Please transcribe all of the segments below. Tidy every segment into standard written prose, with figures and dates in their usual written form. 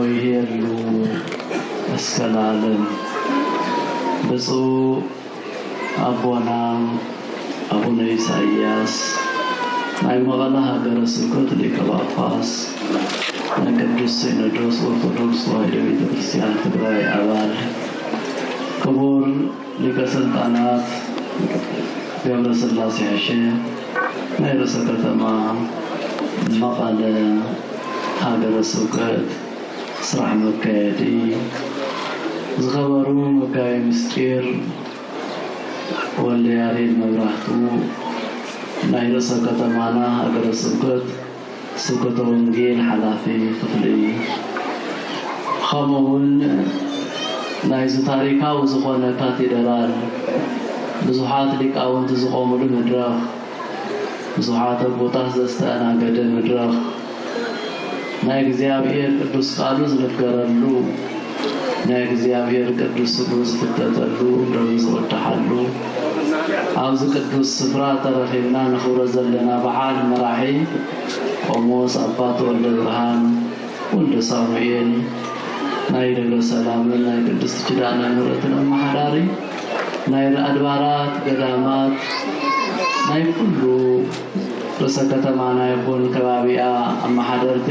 ويهيلو اسكالالم بصو أبونا إساياس ناي مغلا هاجر سكوت لك باباس نقدس سينودوس أرثوذكس تواهيدو ቤተክርስቲያን ትግራይ አባል ክቡር ሊቀ ስልጣናት ገብረ ስላሴ አሸ ናይ ርዕሰ ከተማ መቐለ ሀገረ ስብከት ስራሕ መካየዲ ዝኸበሩ መጋቢ ምስጢር ወልደ ያሬድ መብራህቱ ናይ ርዕሰ ከተማና ሀገረ ስብከት ስብከተ ወንጌል ሓላፊ ክፍሊ ከምኡውን ናይዚ ታሪካዊ ዝኾነ ካቴድራል ብዙሓት ሊቃውንቲ ዝቆሙሉ መድረኽ ብዙሓት ኣቦታት ዘስተኣናገደ መድረኽ ናይ እግዚአብሔር ቅዱስ ቃሉ ዝነገረሉ ናይ እግዚአብሔር ቅዱስ ስሙ ዝፍተተሉ ደው ዝወድሓሉ ኣብዚ ቅዱስ ስፍራ ተረኺብና ንኽብሮ ዘለና በዓል መራሒ ቆሞስ ኣባ ተወልደ ብርሃን ወልደ ሳሙኤል ናይ ደብረ ሰላምን ናይ ቅድስት ኪዳነ ምሕረትን ኣመሓዳሪ ናይ ኣድባራት ገዳማት ናይ ኩሉ ርዕሰ ከተማና ይኹን ከባቢኣ ኣመሓደርቲ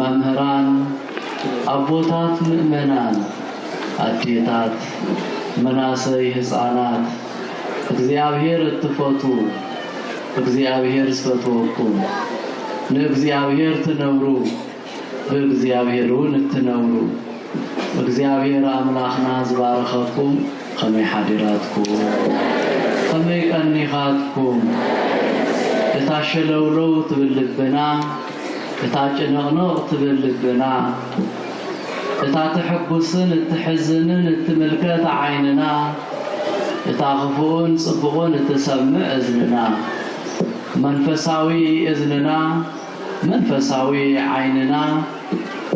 መምህራን ኣቦታት ምእመናን ኣዴታት መናሰይ ህፃናት እግዚአብሔር እትፈቱ እግዚአብሔር ዝፈትወኩም ንእግዚአብሔር ትነብሩ በእግዚአብሔርን እትነብሩ እግዚአብሔር አምላክና ዝባረኸኩም ከመይ ሓዲራትኩም ከመይ ቀኒኻትኩም እታሸለውለው ትብልብና እታጭነቕነቕ ትብልብና እታትሕጉስን እትሕዝንን እትምልከት ዓይንና እታኽፉን ጽቡቕን እትሰምዕ እዝንና መንፈሳዊ እዝንና መንፈሳዊ ዓይንና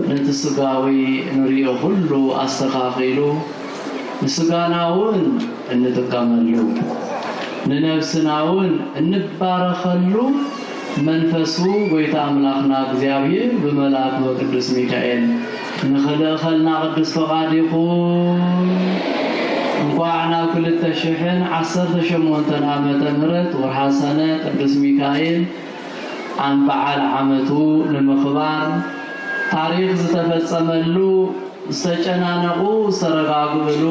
ንትስጋዊ ንሪኦ ሁሉ አስተኻኺሉ ንስጋናውን እንጥቀመሉ ንነፍስናውን እንባረኸሉ መንፈሱ ጎይታ አምላክና እግዚአብሔር በመላክ በቅዱስ ሚካኤል ንኽልእኸልና ቅዱስ ፈቃድ ይኹን። እንኳዕና ኩልተ ሽሕን 18 ዓመተ ምህረት ወርሃ ሰነ ቅዱስ ሚካኤል عن በዓል ዓመቱ ንምኽባር ታሪክ ዝተፈጸመሉ ዝተጨናነቁ ዝተረጋግዕሉ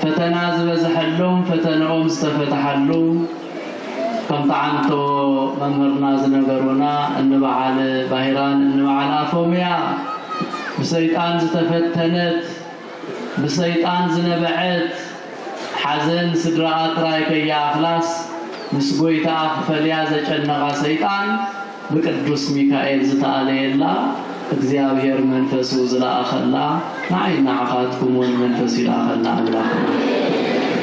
ፈተና ዝበዝሐሎም ፈተናኦም ዝተፈተሐሉ ከም ጣዕምቶ መምህርና ዝነገሩና እንበዓል ባሂራን እንበዓል አፎምያ ብሰይጣን ዝተፈተነት ብሰይጣን ዝነበዐት ሓዘን ስድራ ጥራይ ከያኽላስ ምስ ጎይታ ፈሊያ ዘጨነቃ ሰይጣን በቅዱስ ሚካኤል ዝተአለየላ እግዚአብሔር መንፈሱ ዝላአኸላ ናይና ዓኻትኩም መንፈስ ይላአኸላ አምላክና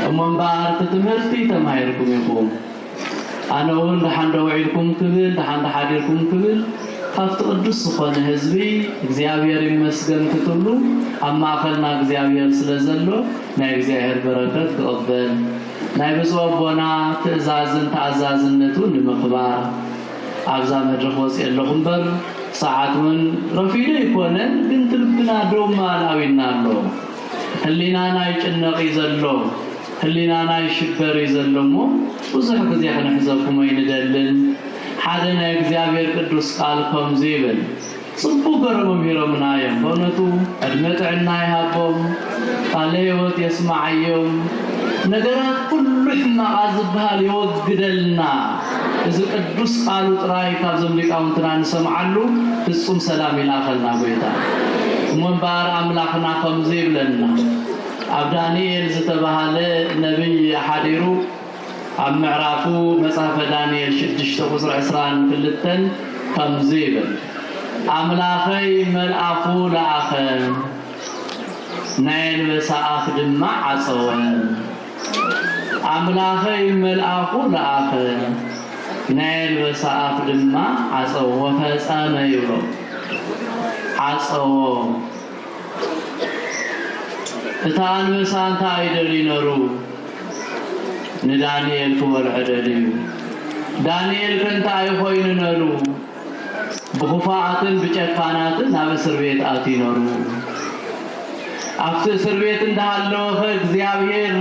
እሞንባር ትምህርቲ ተማሂርኩም ይኹም ኣነውን ደሓንደ ውዒልኩም ክብል ደሓንደ ሓዲርኩም ክብል ካብቲ ቅዱስ ዝኾነ ህዝቢ እግዚአብሔር ይመስገን ክትብሉ ኣብ ማእኸልና እግዚአብሔር ስለዘሎ ናይ እግዚአብሔር በረከት ክቕበል ናይ ብፁዕ ኣቦና ትእዛዝን ተኣዛዝነቱን ንምኽባር ኣብዛ መድረኽ ወፂእ ኣለኹ እምበር ሰዓት እውን ረፊዱ ይኮነን ግን ትልብና ደውማ ኣላዊና ኣሎ ህሊናና ይጭነቕ ዘሎ ህሊናና ይሽበር ዘሎ እሞ ብዙሕ ግዜ ክንሕዘኩም ኣይንደልን ሓደ ናይ እግዚአብሔር ቅዱስ ቃል ከምዚ ይብል ጽቡቕ ገረሞም ሂሮምና እዮም በእውነቱ ዕድመ ጥዕና ይሃቦም ቃለ ሕይወት የስማዓዮም ነገራት ሁሉ ሕማቕ ዝበሃል ይወግደልና እዚ ቅዱስ ቃሉ ጥራይ ካብዞም ሊቃውንትና ንሰምዓሉ ፍጹም ሰላም ይላኸልና ጎይታ እሞንባር አምላክና ከምዚ ይብለና ኣብ ዳንኤል ዝተባሃለ ነቢይ ሓዲሩ ኣብ ምዕራፉ መጽሐፈ ዳንኤል 6:22 ከምዚ ይብል አምላኸይ መልአኹ ለአኸ ናይ አንበሳ አፍ ድማ ዓፀወ አምላኸይ መልአኹ ለአኸ ናይ አንበሳ አፍ ድማ ዓፀወ ፈጸመ ይብሎ ዓፀወ እታ አንበሳ እንታይ ደሊ ነሩ ንዳንኤል ክበልዕ ደልዩ ዳንኤል ከንታ ይኾይኑ ነሩ بخفاءትን بጨካናትን ናብ እስር ቤት አትይኖሩ አፍተ እስር ቤት እንዳለው እግዚአብሔር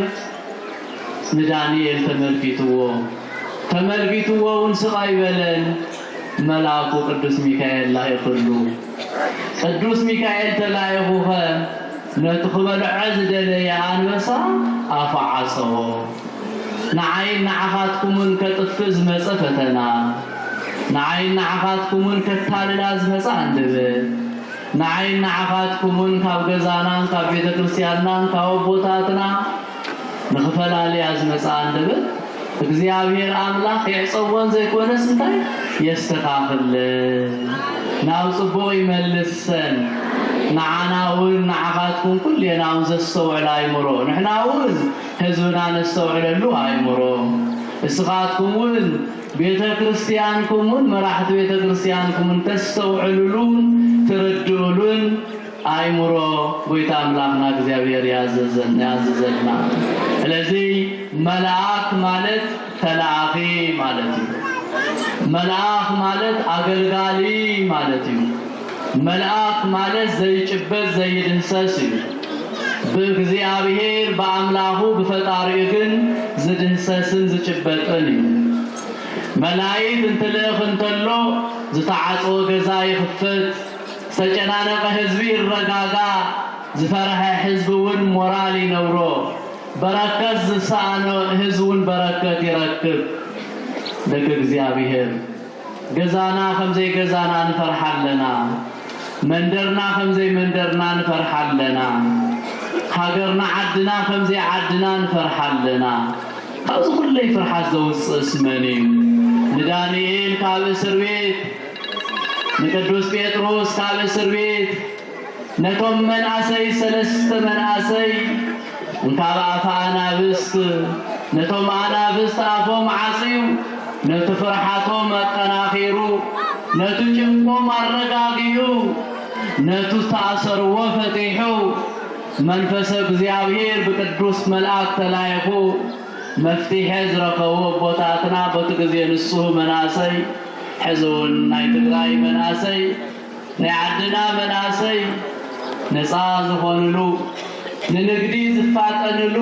ለዳንኤል ተመልክቶውን ስቃይ በለን መልአኩ ቅዱስ ሚካኤል ላይ ሁሉ ቅዱስ ሚካኤል ተላይሁኸ ነትخبل عزدل يا አንበሳ አፋዓሰው نعين نعخاتكمون كتفز مسفتنا نعين نعخاتكمون كتاللاز مساندب نعين نعخاتكمون كابغزانا كبيت ክርስቲያንና كاوبوتاتنا نخفلالي از مساندب እግዚአብሔር አምላክ የጾወን ዘይኮነስ እንታይ يستخافل ናውጽቦ ይመልሰን نعناون نعخاتكم كل يناون زستوعل ايمرو نحناون هزونا نستوعل له ايمرو اسخاتكمون بيت كريستيانكمون مراحت بيت كريستيانكمون تستوعلون تردولون ايمرو بيت املاكنا እግዚአብሔር ያዘዘና ስለዚህ መልአክ ማለት ተላኺ ማለት ነው መልአክ ማለት አገልጋሊ ማለት ነው መልአክ ማለት ዘይጭበት ዘይድንሰስ በእግዚአብሔር በአምላኩ በፈጣሪው ግን ዝድንሰስን ዝጭበጥን መላእክት እንትልኽ እንተሎ ዝተዓጾ ገዛ ይኽፈት ተጨናነቀ ህዝብ ይረጋጋ ዝፈረሐ ህዝብውን ሞራል ይነብሮ በረከት ዝሳነ ህዝቡን በረከት ይረክብ ለእግዚአብሔር ገዛና ከምዘይ ገዛና እንፈርሐለና መንደርنا ከምዘይ መንደርና እንፈርሐለና ሀገርና ዓድና ከምዘይ ዓድና እንፈርሐለና ካብዚ ሁሉ ፍርሐት ዘውፅእ ስመኒ ለዳንኤል ካብ እስር ቤት ንቅዱስ ጴጥሮስ ካብ እስር ቤት ነቶም መናሰይ ሰለስተ መናሰይ እንካብ አፈ አናብስት ነቶም አናብስት አፎም ዓጽዩ ነትፍርሐቶም አጠናኺሩ ነትጭንቆም አረጋግዩ ነትታሰርዎ ፈቲሑ መንፈስ እግዚአብሔር በቅዱስ መልአክ ተላይኹ መፍትሄ ዝረከቦ ቦታትና በትግዜ ንሱ መናሰይ ሕዝውን ናይ ትግራይ መናሰይ ናይ ዓድና መናሰይ ነፃ ዝኾንሉ ንንግዲ ዝፋጠንሉ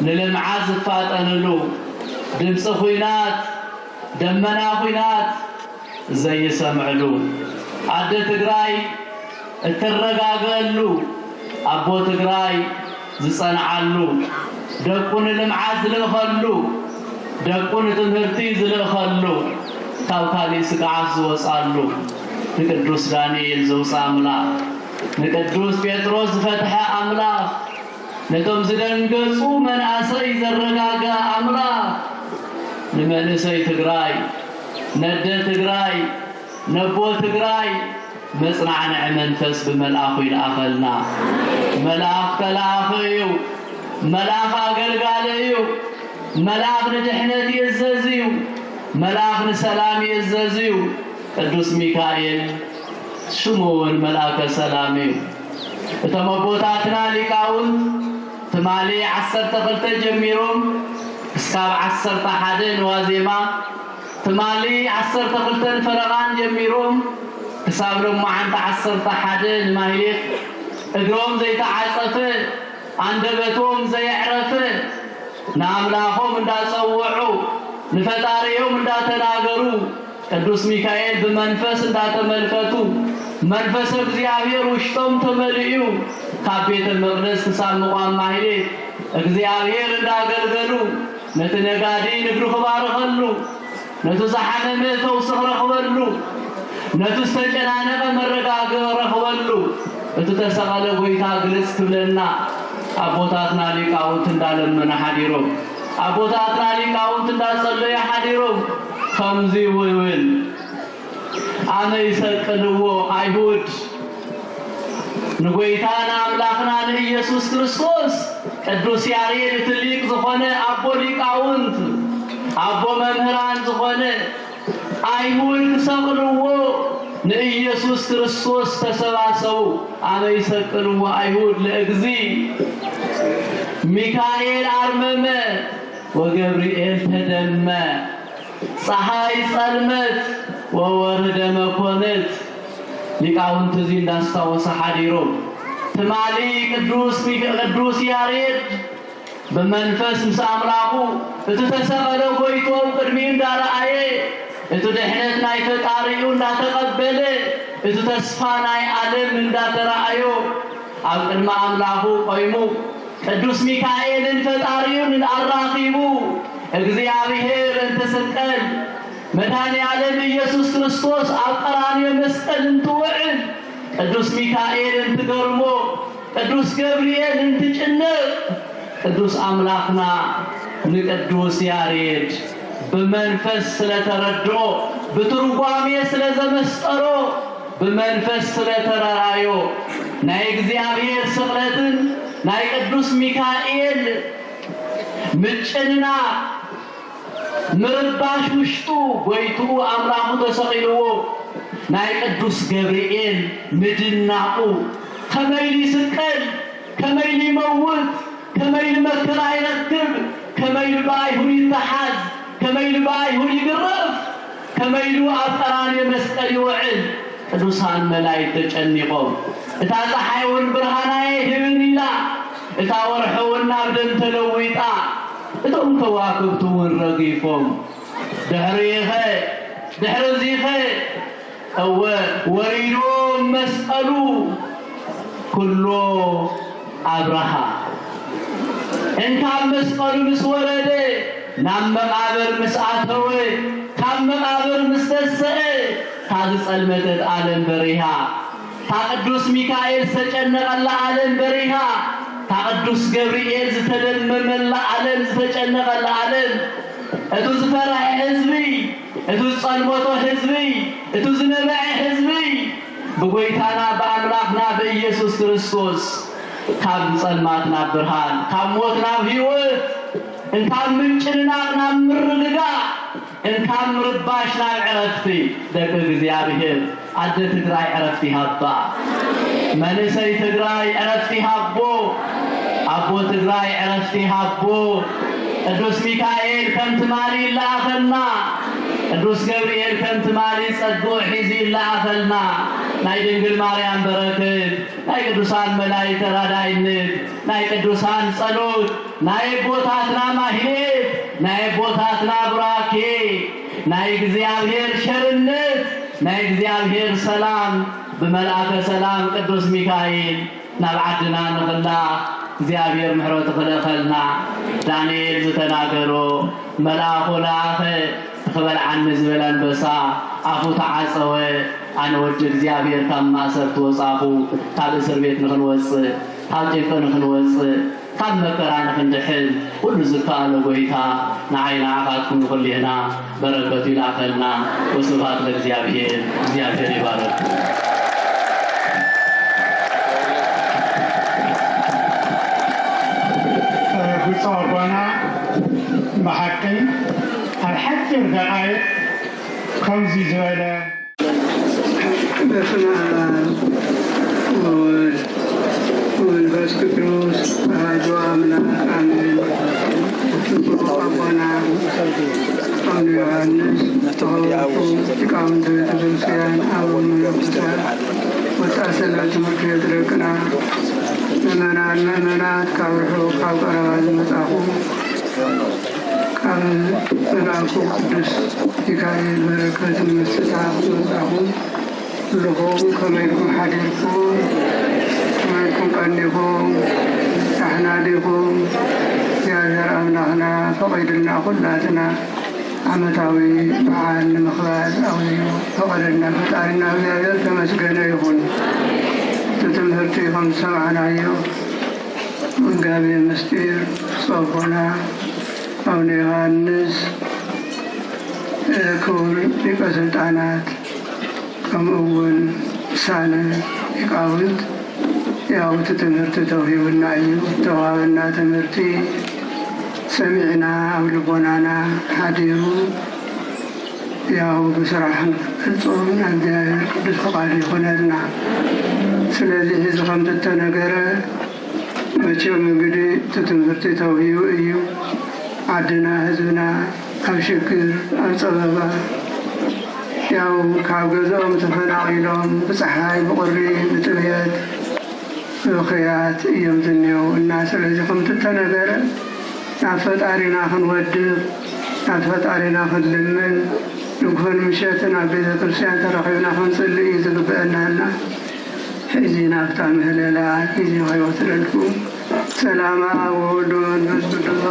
ንልምዓት ዝፋጠንሉ ድምፂ ኹይናት ደመና ኹይናት ዘይሰምዕሉ አደ ትግራይ እትረጋገሉ አቦ ትግራይ ዝጸንዓሉ ደቁን ልምዓት ዝልኸሉ ደቁን ትምህርቲ ዝልኸሉ ታውካሊ ስጋዓት ዝወጻሉ ንቅዱስ ዳንኤል ዘውፃ አምላክ ንቅዱስ ጴጥሮስ ዝፈትሐ አምላክ ነቶም ዝደንገጹ መናሰይ ዘረጋጋ አምላክ ንመንሰይ ትግራይ ነደ ትግራይ ነቦ ትግራይ መጽናዕንዕ መንፈስ በመልአኩ ይላኸልና መልአክ ተላኸዩ መልአክ አገልጋለዩ መልአክ ንድሕነት ይዘዝዩ መልአክ ንሰላም ይዘዝዩ ቅዱስ ሚካኤል ሽሙን መልአከ ሰላም እዩ እቶም ቦታትና ሊቃውንት ትማሊ 12 ጀሚሮም እስካብ 11 ዋዜማ ትማሊ 12 ፈረቃን ጀሚሮም ተሳብሎም ማዓንተ 11 ማህሌት እግሮም ዘይተዓጸፈ አንደበቶም ዘይዕረፈ ናምላኾም እንዳጸውዑ ንፈጣሪዮም እንዳተናገሩ ቅዱስ ሚካኤል በመንፈስ እንዳተመልከቱ መንፈስ እግዚአብሔር ውሽጦም ተመልዩ ከቤተ መቅደስ ተሳምቋም ማህሌት እግዚአብሔር እንዳገልገሉ ነተነጋዲ ንግሩ ኸባረኸሉ ነተዛሐመ ፈውስ ረኸበሉ ነተስተጨናነቀ መረጋገ ረኸበሉ እተተሰቀለ ጎይታ ግልጽ ክብለና አቦታትና ሊቃውንት እንዳለመነ ሐዲሮ አቦታትና ሊቃውንት እንዳጸለየ ሐዲሮ ከምዚ ወይወል አነ ይሰቅልዎ አይሁድ ንጎይታና አምላክና ኢየሱስ ክርስቶስ ቅዱስ ያሬድ ትልቅ ዝኾነ አቦ ሊቃውንት አቦ መምህራን ዝኾነ አይሁድ ሰቅልዎ ለኢየሱስ ክርስቶስ ተሰባሰቡ አነ ይሰቅልዎ አይሁድ ለእግዚ ሚካኤል አርመመ ወገብርኤል ተደመ ፀሐይ ጸልመት وورد مكونت ሊቃውንት እዚህ እንዳስታወሰ ሐዲሮም ትማሊ ቅዱስ ያሬድ በመንፈስ አምላኩ እተተሰቀለ ጎይቶ ቅድሚ እንዳራአየ እተደህነት ናይ ፈጣሪው እንዳተቀበለ እተተስፋ ናይ ዓለም እንዳተራአዮ ኣብ ቅድመ አምላኩ ቆይሙ ቅዱስ ሚካኤልን ፈጣሪውን አራኺቡ እግዚአብሔር እንተሰቀል መድኃኔ ዓለም ኢየሱስ ክርስቶስ ኣብ ቀራንዮ መስቀል እንትውዕል ቅዱስ ሚካኤል እንትገርሞ ቅዱስ ገብርኤል እንትጭነቅ ቅዱስ አምላክና ንቅዱስ ያሬድ በመንፈስ ስለተረድኦ በትርጓሜ ስለዘመስጠሮ በመንፈስ ስለተራራዮ ናይ እግዚአብሔር ስቅለትን ናይ ቅዱስ ሚካኤል ምጭንና ምርባሽ ውሽጡ ጎይቱ አምላኩ ተሰቂልዎ ናይ ቅዱስ ገብርኤል ምድናቁ ከመይሊ ስቀል ከመይሊ መውት ከመይሊ መከራ ይረክብ ከመይሊ ባይሁን ይተሓዝ ከመይሊ ባይሁን ይግረፍ ከመይሉ ኣብ ቀራንዮ መስቀል ይውዕል ቅዱሳን መላእክት ተጨኒቆም እታ ፀሓይውን ብርሃናየ ህብን ኢላ እታ ወርሕውን ናብ ደም ተለዊጣ እቶም ከዋክብቱውን ረጊፎም ድሕሪ ዚኸ ወሪዶ መስቀሉ ኩሎ አብርሃ እንካብ መስቀሉ ምስ ወረደ ናብ መቃብር ምስ አተወ ካብ መቃብር ምስ ተሰአ ታዝ ጸልመተት ዓለም በሪሃ ታቅዱስ ሚካኤል ዝተጨነቀላ ዓለም በሪሃ ታቅዱስ ገብርኤል ዝተደመመላ ዓለም ዝተጨነቀላ ዓለም እቱ ዝፈራህ ህዝቢ እቱ ጸልሞቶ ህዝቢ እቱ ዝነበዐ ህዝቢ በጎይታና በአምላክና በኢየሱስ ክርስቶስ ካብ ጸልማት ናብ ብርሃን ካብ ሞት ናብ ህይወት እንካብ ምንጭና ናብ ምርግጋ እንካብ ምርባሽ ናብ ዕረፍቲ ደቂ እግዚአብሔር አደ ትግራይ ዕረፍቲ ሃባ መንሰይ ትግራይ ዕረፍቲ ሃቦ አቦ ትግራይ ዕረፍቲ ሃቦ ቅዱስ ሚካኤል ከምቲ ማሊ ይለኣኸልና ቅዱስ ገብርኤል ከምቲ ማሊ ጸጉዕ ሒዙ ይለኣኸልና ናይ ድንግል ማርያም በረከት ናይ ቅዱሳን መላእክት ተራዳኢነት ናይ ቅዱሳን ጸሎት ናይ ቦታትና ማህሌት ናይ ቦታትና ቡራኬ ናይ እግዚአብሔር ሸርነት ናይ እግዚአብሔር ሰላም በመልአከ ሰላም ቅዱስ ሚካኤል ናብ ዓድና ንኽላ እግዚአብሔር ምሕረቱ ክልኸልና ዳንኤል ዝተናገሮ መልአኹ ለኣኸ ተኸበልዓኒ ዝበለ አንበሳ አፉ ተዓፀወ አነ ወዲ እግዚአብሔር ካብ ማእሰር ተወጻኹ ካብ እስር ቤት ንኽንወፅእ ካብ ጭንቂ ንኽንወፅእ ካብ መከራ ንኽንድሕን ኩሉ ዝከኣለ ጎይታ ንዓይና ዓኻትኩም ንኹልህና በረከቱ ይላኸልና ወስብሐት ለእግዚአብሔር እግዚአብሔር ይባረክ ብፁዕ አቡና ብሓቂ ኣብ ሓፂር ደቃይቕ ከምዚ ዝበለ በስመ አብ ወወልድ ወመንፈስ ቅዱስ አሐዱ አምላክ አሜን። ብፁዕ አቡና አቡነ ዮሐንስ ተኸበርኩ ሊቃውንተ ቤተ ክርስቲያን አበው መነኮሳት ወጣት ሰንበት ትምህርት ቤት ደቅና ምእመናን ምእመናት ካብ ርሑቕ ካብ ቀረባ ዝመጻኹ ካብ መልአኩ ቅዱስ ሚካኤል በረከት ንምስጣፍ ዝመጻኹ ኩልኩም ከመይ ኢልኩም ሓዲርኩም ከመይ ኢልኩም ቀኒኩም ዳሕና ዲኩም እግዚአብሔር አምላክና ፈቂድልና ኩላትና ዓመታዊ በዓል ንምኽባር ኣውዩ ፈቀደልና ፈጣሪና እግዚአብሔር ተመስገነ ይኹን። ትምህርቲ ከም ሰማዕናዮ መጋቤ ምስጢር ጸቦና አቡነ ዮሐንስ ክቡር ሊቀ ስልጣናት ከምኡውን ሳነ ሊቃውንት ያው ትምህርት ተውሂብና እዩ ተዋህብና ትምህርቲ ሰሚዕና ኣብ ልቦናና ሓዲሩ ያው ብስራሕን ፍጹም እግዚአብሔር ቅዱስ ፈቃዱ ይኹነልና። ስለዚህ ሕዚ ከምቲ ተነገረ መቼም እንግዲህ ትምህርቲ ተውሂቡ እዩ ዓድና ህዝብና ኣብ ሽግር ኣብ ፀበባ ያው ካብ ገዝኦም ተፈናቂሎም ብፀሓይ ብቁሪ ብጥምየት ብኽያት እዮም ዝኒአው እና ስለዚ ከምቲ ተነገረ ናብ ፈጣሪና ክንወድቕ ናብ ፈጣሪና ክንልምን ንግሆን ምሸትን ኣብ ቤተ ክርስቲያን ተረኺብና ክንፅልይ ዝግብአናና ሕዚ ናብታ ምህለላ ጊዜ ከይወስደልኩም ሰላማ ወወልድ ወመንፈስ ቅዱስ